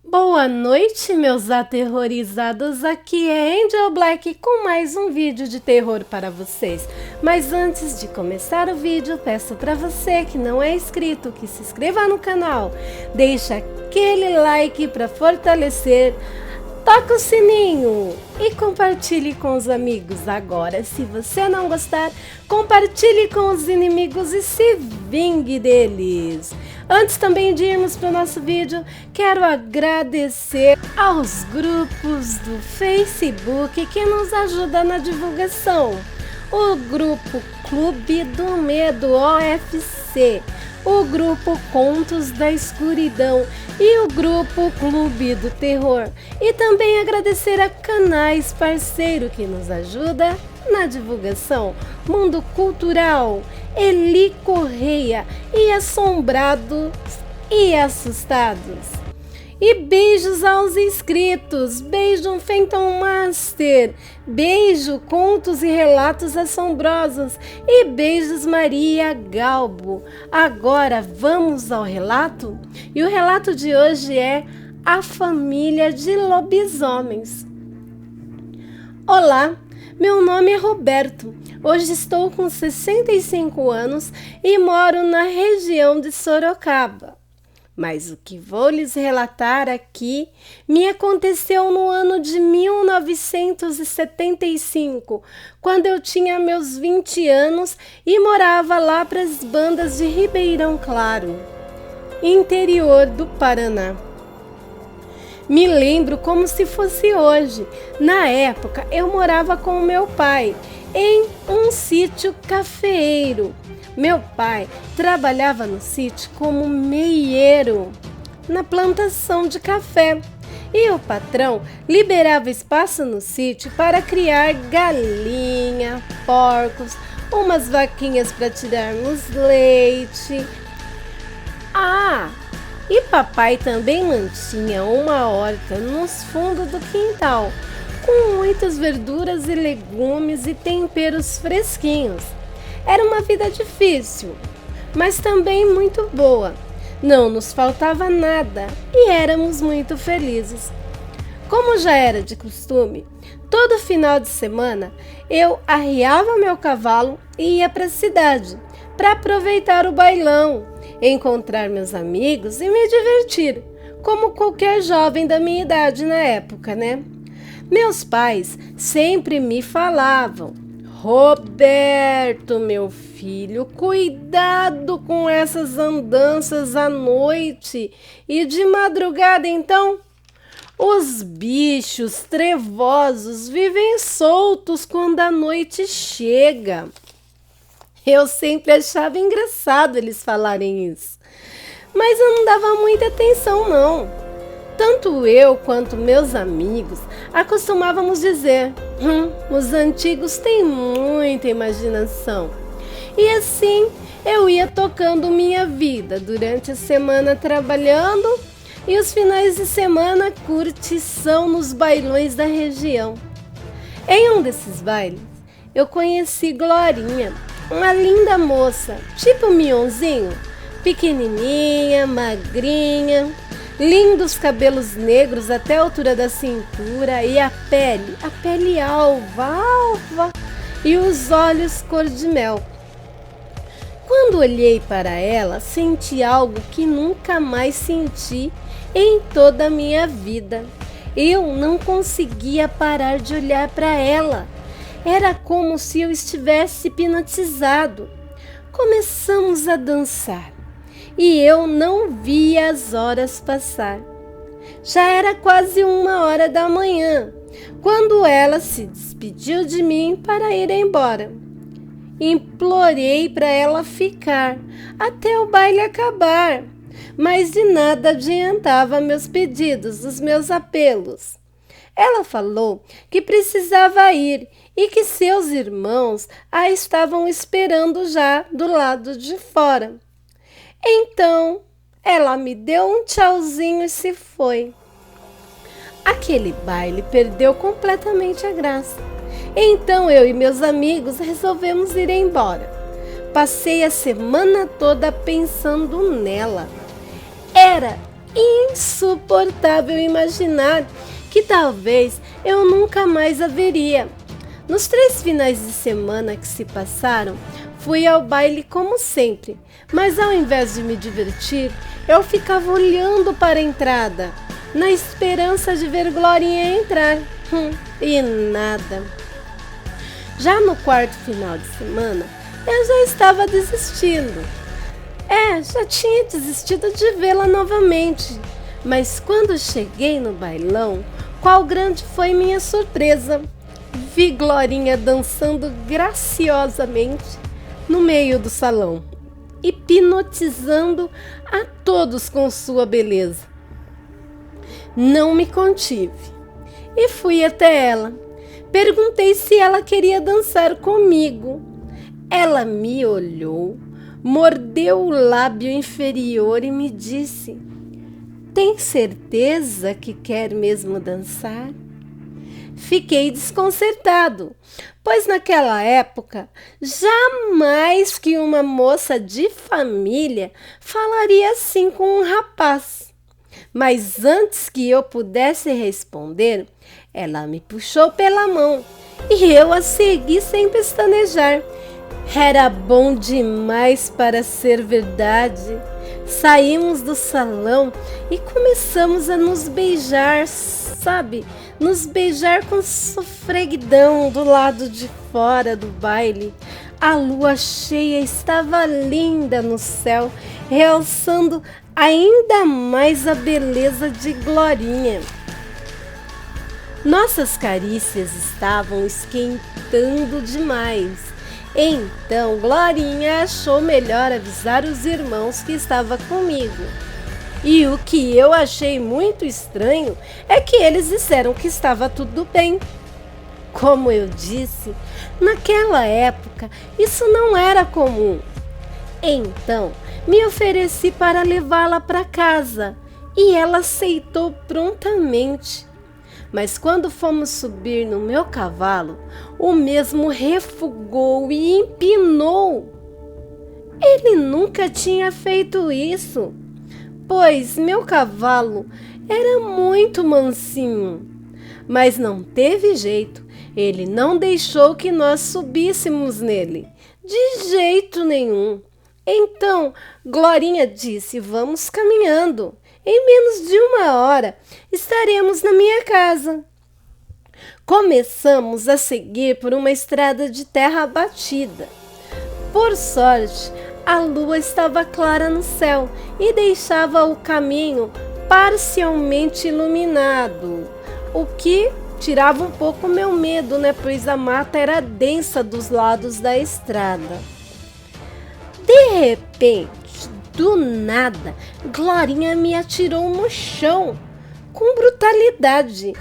Boa noite, meus aterrorizados. Aqui é Angel Black com mais um vídeo de terror para vocês. Mas antes de começar o vídeo, peço para você que não é inscrito que se inscreva no canal, deixe aquele like para fortalecer, toca o sininho e compartilhe com os amigos. Agora, se você não gostar, compartilhe com os inimigos e se vingue deles. Antes também de irmos para o nosso vídeo, quero agradecer aos grupos do Facebook que nos ajudam na divulgação. O grupo Clube do Medo OFC, o grupo Contos da Escuridão e o grupo Clube do Terror. E também agradecer a canais parceiro que nos ajuda na divulgação: Mundo Cultural, Eli Correia e Assombrados e Assustados. E beijos aos inscritos, beijo Phantom Master, beijo Contos e Relatos Assombrosos e beijos Maria Galbo. Agora vamos ao relato? E o relato de hoje é A Família de Lobisomens. Olá, meu nome é Roberto. Hoje estou com 65 anos e moro na região de Sorocaba. Mas o que vou lhes relatar aqui me aconteceu no ano de 1975, quando eu tinha meus 20 anos e morava lá para as bandas de Ribeirão Claro, interior do Paraná. Me lembro como se fosse hoje. Na época, eu morava com meu pai em um sítio cafeeiro. Meu pai trabalhava no sítio como meieiro na plantação de café. E o patrão liberava espaço no sítio para criar galinha, porcos, umas vaquinhas para tirarmos leite. E papai também mantinha uma horta nos fundos do quintal, com muitas verduras e legumes e temperos fresquinhos. Era uma vida difícil, mas também muito boa. Não nos faltava nada e éramos muito felizes. Como já era de costume, todo final de semana eu arriava meu cavalo e ia para a cidade para aproveitar o bailão, encontrar meus amigos e me divertir, como qualquer jovem da minha idade na época, né? Meus pais sempre me falavam: Roberto, meu filho, cuidado com essas andanças à noite e de madrugada, então. Os bichos trevosos vivem soltos quando a noite chega. Eu sempre achava engraçado eles falarem isso, mas eu não dava muita atenção não. Tanto eu quanto meus amigos acostumávamos dizer: os antigos têm muita imaginação. E assim eu ia tocando minha vida durante a semana trabalhando e os finais de semana curtição nos bailões da região. Em um desses bailes eu conheci Glorinha, uma linda moça, tipo Mionzinho, pequenininha, magrinha, lindos cabelos negros até a altura da cintura e a pele alva e os olhos cor de mel. Quando olhei para ela, senti algo que nunca mais senti em toda a minha vida. Eu não conseguia parar de olhar para ela. Era como se eu estivesse hipnotizado. Começamos a dançar e eu não via as horas passar. Já era quase 1h da manhã, quando ela se despediu de mim para ir embora. Implorei para ela ficar até o baile acabar, mas de nada adiantava meus pedidos, os meus apelos. Ela falou que precisava ir e que seus irmãos a estavam esperando já do lado de fora. Então, ela me deu um tchauzinho e se foi. Aquele baile perdeu completamente a graça. Então eu e meus amigos resolvemos ir embora. Passei a semana toda pensando nela. Era insuportável imaginar que talvez eu nunca mais a veria. Nos 3 finais de semana que se passaram, fui ao baile como sempre, mas ao invés de me divertir, eu ficava olhando para a entrada, na esperança de ver Glorinha entrar. E nada. Já no 4º final de semana, eu já estava desistindo. Já tinha desistido de vê-la novamente. Mas quando cheguei no bailão, qual grande foi minha surpresa! Vi Glorinha dançando graciosamente no meio do salão, hipnotizando a todos com sua beleza. Não me contive e fui até ela. Perguntei se ela queria dançar comigo. Ela me olhou, mordeu o lábio inferior e me disse: "Tem certeza que quer mesmo dançar?" Fiquei desconcertado, pois naquela época jamais que uma moça de família falaria assim com um rapaz. Mas antes que eu pudesse responder, ela me puxou pela mão e eu a segui sem pestanejar. Era bom demais para ser verdade. Saímos do salão e começamos a nos beijar, sabe? Nos beijar com sofreguidão do lado de fora do baile. A lua cheia estava linda no céu, realçando ainda mais a beleza de Glorinha. Nossas carícias estavam esquentando demais. Então, Glorinha achou melhor avisar os irmãos que estava comigo. E o que eu achei muito estranho é que eles disseram que estava tudo bem. Como eu disse, naquela época isso não era comum. Então, me ofereci para levá-la para casa e ela aceitou prontamente. Mas quando fomos subir no meu cavalo, o mesmo refugou e empinou. Ele nunca tinha feito isso, pois meu cavalo era muito mansinho. Mas não teve jeito, ele não deixou que nós subíssemos nele, de jeito nenhum. Então, Glorinha disse: "Vamos caminhando. Em menos de 1 hora estaremos na minha casa." Começamos a seguir por uma estrada de terra batida. Por sorte, a lua estava clara no céu e deixava o caminho parcialmente iluminado, o que tirava um pouco meu medo, pois a mata era densa dos lados da estrada. De repente, do nada, Glorinha me atirou no chão com brutalidade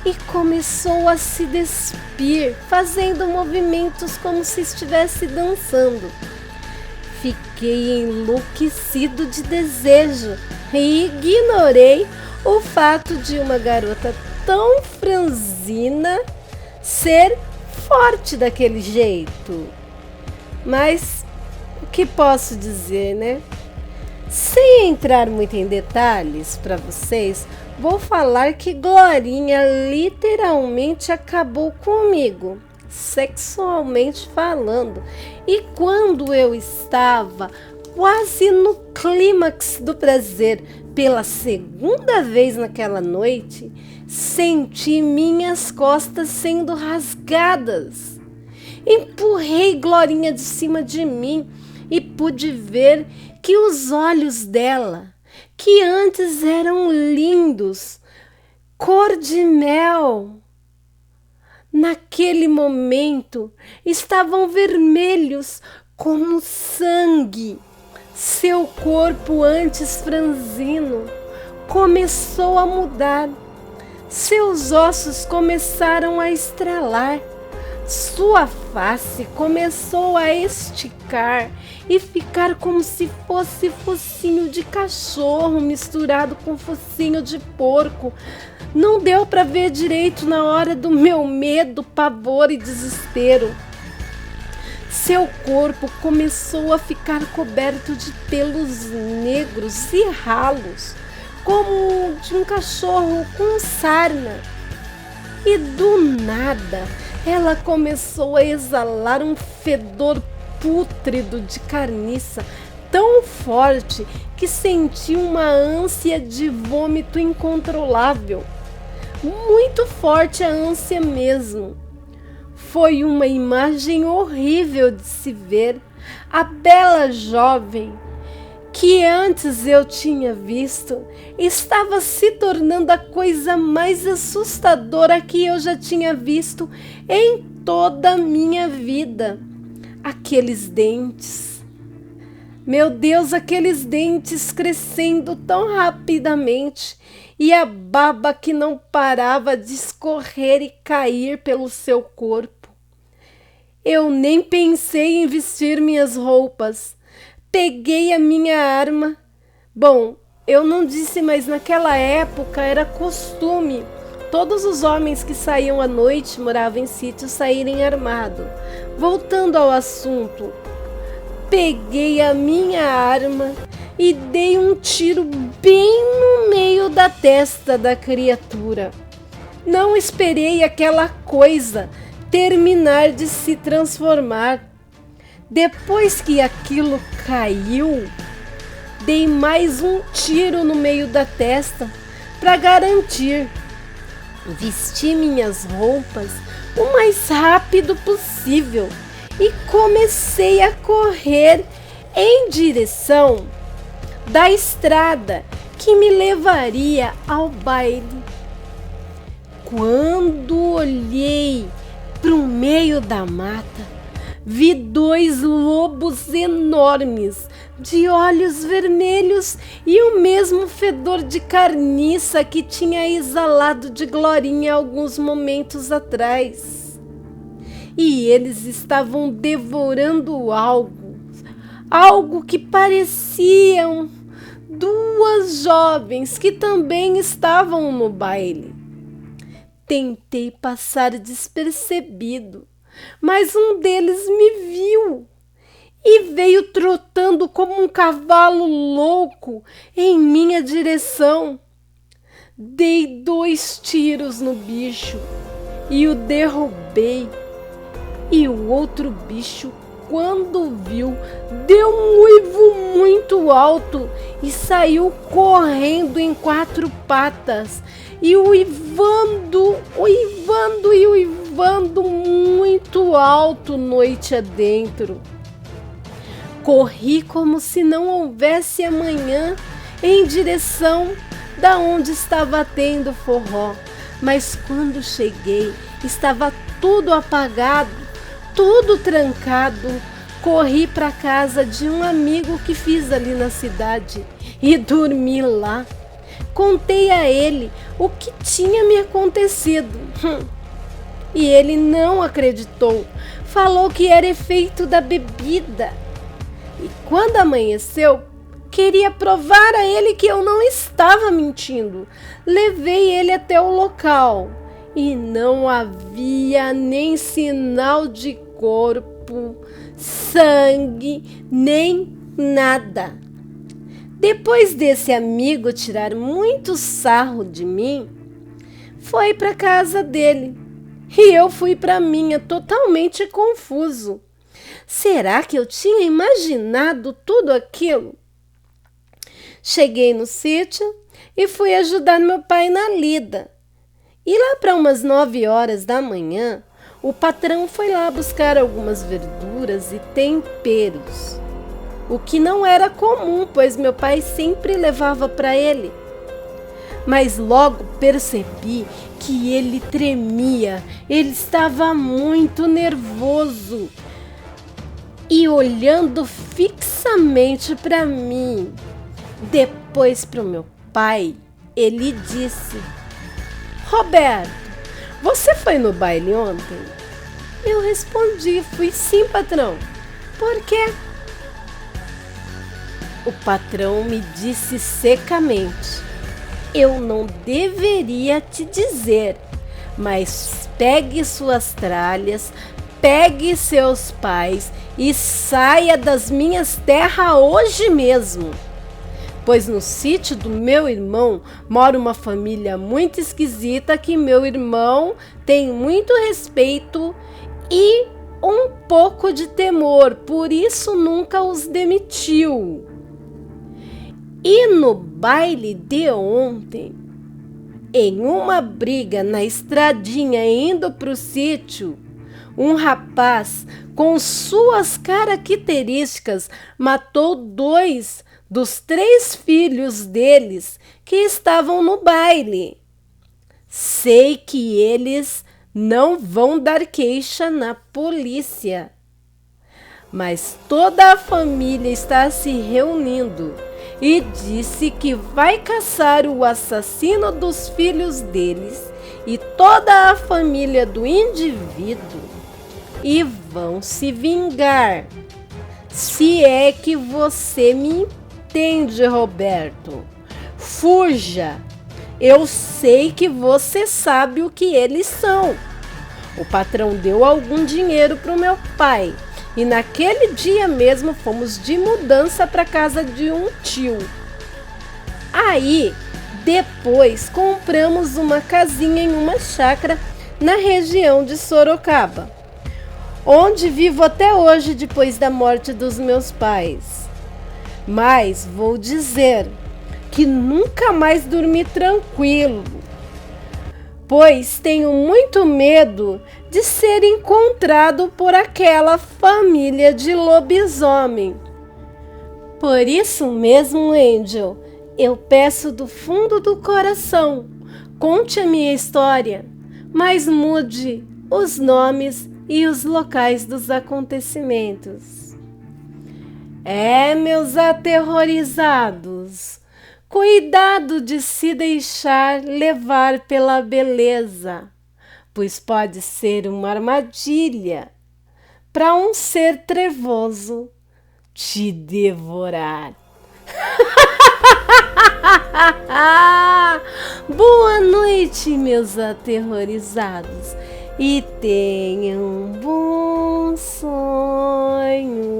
e começou a se despir, fazendo movimentos como se estivesse dançando. Fiquei enlouquecido de desejo e ignorei o fato de uma garota tão franzina ser forte daquele jeito. Mas o que posso dizer, né? Sem entrar muito em detalhes para vocês, vou falar que Glorinha literalmente acabou comigo, sexualmente falando. E quando eu estava quase no clímax do prazer, pela 2ª vez naquela noite, senti minhas costas sendo rasgadas. Empurrei Glorinha de cima de mim e pude ver que os olhos dela, que antes eram lindos, cor de mel, naquele momento estavam vermelhos como sangue. Seu corpo, antes franzino, começou a mudar. Seus ossos começaram a estrelar. Sua face começou a esticar e ficar como se fosse focinho de cachorro misturado com focinho de porco. Não deu para ver direito na hora do meu medo, pavor e desespero. Seu corpo começou a ficar coberto de pelos negros e ralos, como de um cachorro com sarna. E do nada, ela começou a exalar um fedor pútrido de carniça tão forte que senti uma ânsia de vômito incontrolável. Muito forte a ânsia mesmo. Foi uma imagem horrível de se ver. A bela jovem que antes eu tinha visto estava se tornando a coisa mais assustadora que eu já tinha visto em toda a minha vida. Aqueles dentes. Meu Deus, aqueles dentes crescendo tão rapidamente e a baba que não parava de escorrer e cair pelo seu corpo. Eu nem pensei em vestir minhas roupas. Peguei a minha arma. Bom, eu não disse, mas naquela época era costume todos os homens que saíam à noite, moravam em sítio, saírem armados. Voltando ao assunto, peguei a minha arma e dei um tiro bem no meio da testa da criatura. Não esperei aquela coisa terminar de se transformar. Depois que aquilo caiu, dei mais um tiro no meio da testa para garantir. Vesti minhas roupas o mais rápido possível e comecei a correr em direção da estrada que me levaria ao baile. Quando olhei para o meio da mata, vi 2 lobos enormes, de olhos vermelhos e o mesmo fedor de carniça que tinha exalado de Glorinha alguns momentos atrás. E eles estavam devorando algo que pareciam 2 jovens que também estavam no baile. Tentei passar despercebido, mas um deles me viu e veio trotando como um cavalo louco em minha direção. Dei 2 tiros no bicho e o derrubei. E o outro bicho, quando viu, deu um uivo muito alto e saiu correndo em 4 patas e uivando muito alto noite adentro. Corri como se não houvesse amanhã em direção da onde estava tendo forró, mas quando cheguei estava tudo apagado, tudo trancado. Corri para casa de um amigo que fiz ali na cidade e dormi lá. Contei a ele o que tinha me acontecido. E ele não acreditou. Falou que era efeito da bebida. E quando amanheceu, queria provar a ele que eu não estava mentindo. Levei ele até o local e não havia nem sinal de corpo, sangue, nem nada. Depois desse amigo tirar muito sarro de mim, foi para casa dele e eu fui para minha totalmente confuso. Será que eu tinha imaginado tudo aquilo? Cheguei no sítio e fui ajudar meu pai na lida. E lá para umas 9 horas da manhã, o patrão foi lá buscar algumas verduras e temperos. O que não era comum, pois meu pai sempre levava para ele. Mas logo percebi que ele tremia, ele estava muito nervoso e olhando fixamente para mim. Depois para o meu pai, ele disse: Roberto, você foi no baile ontem? Eu respondi: fui sim, patrão. Por quê? O patrão me disse secamente: eu não deveria te dizer, mas pegue suas tralhas, pegue seus pais e saia das minhas terras hoje mesmo. pois no sítio do meu irmão mora uma família muito esquisita que meu irmão tem muito respeito e um pouco de temor, por isso nunca os demitiu. E no baile de ontem, em uma briga na estradinha indo para o sítio, um rapaz com suas características matou 2 dos 3 filhos deles que estavam no baile. Sei que eles não vão dar queixa na polícia, mas toda a família está se reunindo e disse que vai caçar o assassino dos filhos deles e toda a família do indivíduo e vão se vingar. Se é que você me entende, Roberto. Fuja! Eu sei que você sabe o que eles são. O patrão deu algum dinheiro para o meu pai e naquele dia mesmo fomos de mudança para casa de um tio. Aí, depois compramos uma casinha em uma chácara na região de Sorocaba, onde vivo até hoje depois da morte dos meus pais. Mas vou dizer que nunca mais dormi tranquilo, pois tenho muito medo de ser encontrado por aquela família de lobisomem. Por isso mesmo, Angel, eu peço do fundo do coração, conte a minha história, mas mude os nomes e os locais dos acontecimentos. Meus aterrorizados, cuidado de se deixar levar pela beleza, pois pode ser uma armadilha para um ser trevoso te devorar. Boa noite, meus aterrorizados, e tenham um bom sonho.